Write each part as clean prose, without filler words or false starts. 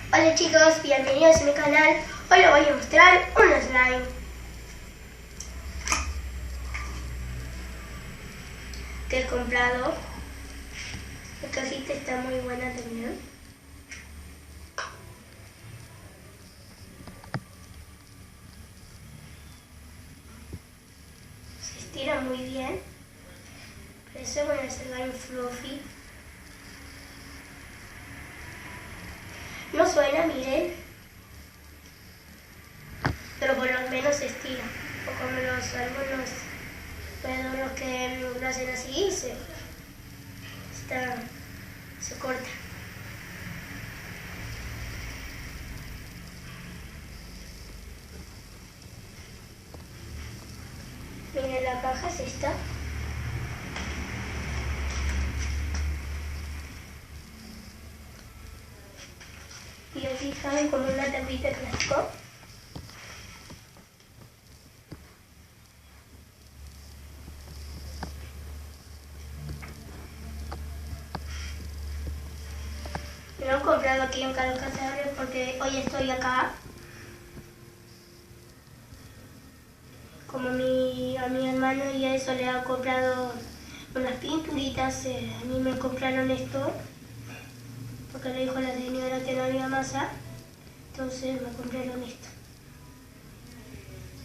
Hola chicos, bienvenidos a mi canal. Hoy les voy a mostrar un slime que he comprado. La cajita está muy buena también. Se estira muy bien. Parece un slime fluffy. No suena, miren, pero por lo menos se estira. O como algunos pedorros que lo hacen así, se corta. Miren, la caja es esta. Y aquí sale como una tapita de plástico. Me lo he comprado aquí en Carlos Casares porque hoy estoy acá. Como a mi hermano y a eso le ha comprado unas pinturitas, a mí me compraron esto porque le dijo la señora que no había masa, entonces me compraron esto.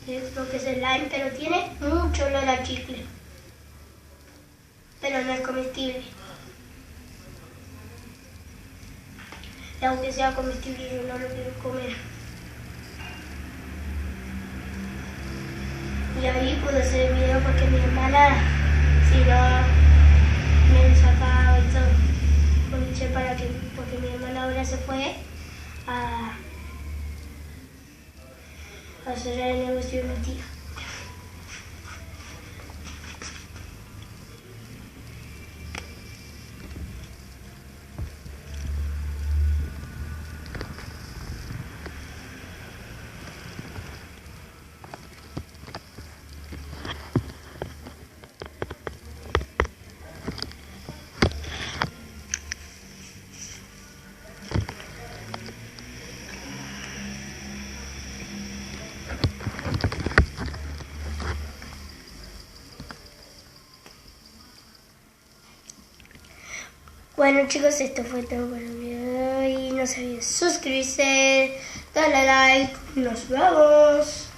Esto que es slime, pero tiene mucho olor a chicle, pero no es comestible. Y aunque sea comestible, yo no lo quiero comer. Y ahí pude hacer el video porque mi hermana, si no, me sacaba y todo. Porque mi hermana ahora se fue a cerrar el negocio de mi tía. Bueno chicos, esto fue todo por el video y no se olviden suscribirse, darle like, nos vemos.